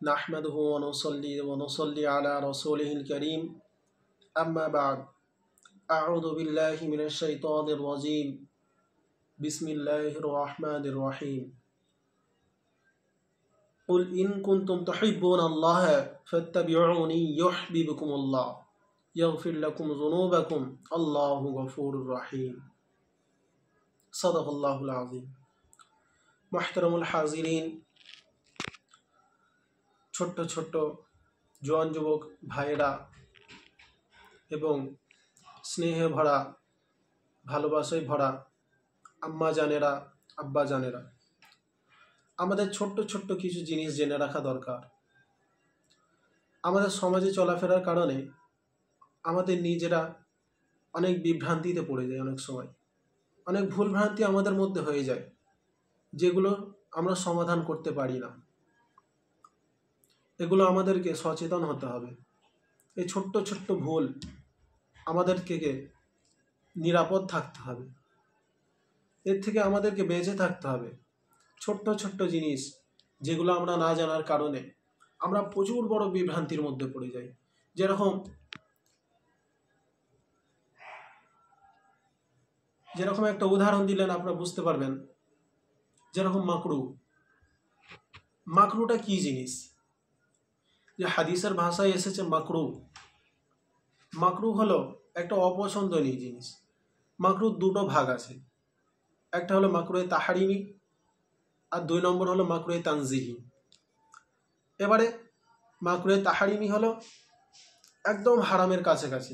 নাহমাদুহু ওয়া নুসাল্লি আলা রাসূলিহিল কারীম আম্মা বা'দ আউযু বিল্লাহি মিনাশ শাইতানির রাজীম বিসমিল্লাহির রহমানির রহিম কুল ইন কুনতুম তুহিব্বুনাল্লাহা ফাত্তাবিউনি ইউহিব্বুকুমুল্লাহ ইয়াগফির লাকুম যুনুবাকুম আল্লাহু গফুরুর রহিম সাদাকাল্লাহুল আযীম। মুহতারামুল হাজিরিন, ছোট্ট ছোট্ট জোয়ান যুবক ভাইয়েরা এবং স্নেহে ভরা ভালোবাসায় ভরা আম্মা জানেরা, আব্বা জানেরা, আমাদের ছোট্ট ছোট্ট কিছু জিনিস জেনে রাখা দরকার। আমাদের সমাজে চলাফেরার কারণে আমাদের নিজেরা অনেক বিভ্রান্তিতে পড়ে যায়, অনেক সময় অনেক ভুলভ্রান্তি আমাদের মধ্যে হয়ে যায়, যেগুলো আমরা সমাধান করতে পারি না। এগুলো আমাদেরকে সচেতন হতে হবে। এই ছোট্ট ছোট্ট ভুল আমাদেরকে নিরাপদ থাকতে হবে, এর থেকে আমাদেরকে বেঁচে থাকতে হবে। ছোট্ট ছোট্ট জিনিস যেগুলো আমরা না জানার কারণে আমরা প্রচুর বড় বিভ্রান্তির মধ্যে পড়ে যাই। যেরকম একটা উদাহরণ দিলেন আপনারা বুঝতে পারবেন। যেরকম মাকরুটা কি জিনিস? যে হাদিসের ভাষায় এসেছে মাকরু হলো একটা অপছন্দনীয় জিনিস। মাকরুর দুটো ভাগ আছে, একটা হলো মাকরুয়ে তাহারিমি আর 2 নম্বর হলো মাকরুয়ে তানজিহি। এবারে মাকরুয়ে তাহারিমি হলো একদম হারামের কাছাকাছি,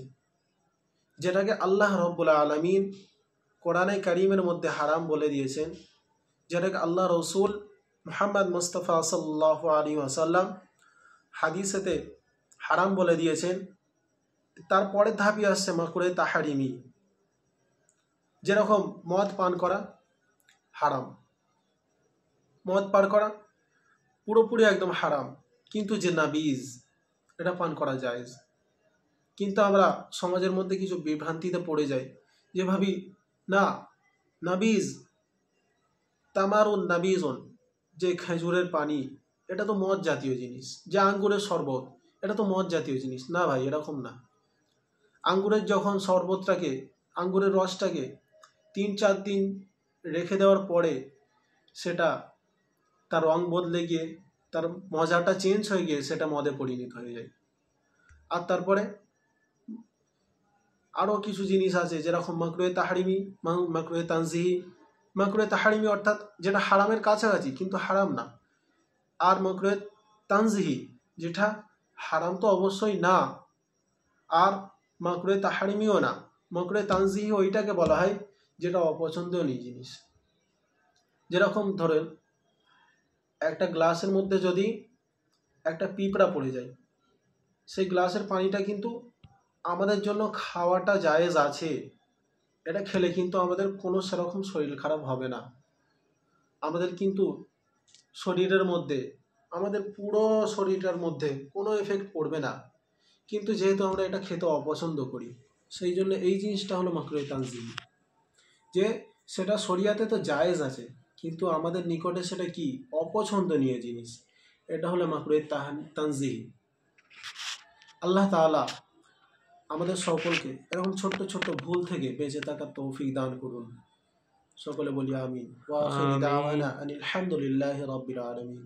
যেটাকে আল্লাহ রব্বুল আলামিন কোরআনে কারীমের মধ্যে হারাম বলে দিয়েছেন, যেটাকে আল্লাহ রসুল মুহাম্মদ মুস্তাফা সাল্লাল্লাহু আলাইহি ওয়াসাল্লাম হাদিসেতে হারাম বলে দিয়েছেন। তারপরের ধাপই আসছে মাকরুয়ে তাহারিমি। যেরকম মদ পান করা হারাম, মদ পান করা পুরোপুরি একদম হারাম, কিন্তু যে নাবিজ এটা পান করা জায়েজ। কিন্তু আমরা সমাজের মধ্যে কিছু বিভ্রান্তিতে পড়ে যাই, যে ভাবি না নাবিজ তামারুন নাবিজুন, যে খেজুরের পানি এটা তো মদ জাতীয় জিনিস, যে আঙ্গুরের শরবত এটা তো মদ জাতীয় জিনিস। না ভাই, এরকম না। আঙ্গুরের যখন শরবতটাকে, আঙ্গুরের রসটাকে 3-4 দিন রেখে দেওয়ার পরে সেটা তার রং বদলে গিয়ে তার মজাটা চেঞ্জ হয়ে গিয়ে সেটা মদে পরিণত হয়ে যায়। আর তারপরে আরও কিছু জিনিস আছে, যেরকম মাকরুয়ে তাহারিমি, মাকরুয়ে তানজিহি। মাকরুয়ে তাহারিমি অর্থাৎ যেটা হারামের কাছাকাছি কিন্তু হারাম না, আর মাকরুয়ে তানজিহি যেটা হারাম তো অবশ্যই না, আর মাকরুয়ে তাহারিমিও না। মাকরুয়ে তানজিহি ওইটাকে বলা হয় যেটা অপছন্দনীয় জিনিস। যেরকম ধরেন একটা গ্লাসের মধ্যে যদি একটা পিঁপড়া পড়ে যায়, সেই গ্লাসের পানিটা কিন্তু আমাদের জন্য খাওয়াটা জায়েজ আছে, এটা খেলে কিন্তু আমাদের কোনো সেরকম শরীর খারাপ হবে না। আমাদের কিন্তু শরীরের মধ্যে, আমাদের পুরো শরীরের মধ্যে কোনো এফেক্ট পড়বে না, কিন্তু যেহেতু আমরা এটা খেতে অপছন্দ করি, সেই জন্য এই জিনিসটা হলো মাকরুয়ে তানজিহি। যে সেটা শরিয়াতে তো জায়েজ আছে, কিন্তু আমাদের নিকটে সেটা কি অপছন্দনীয় জিনিস, এটা হলো মাকরুয়ে তানজিহি। আল্লাহ তাআলা আমাদের সকলকে এরকম ছোট্ট ছোট্ট ভুল থেকে বেঁচে থাকার তৌফিক দান করুন। সকলে বলি আমিন। ওয়া আখিরু দাওয়ানা আনিল হামদুলিল্লাহি রাব্বিল আলামিন।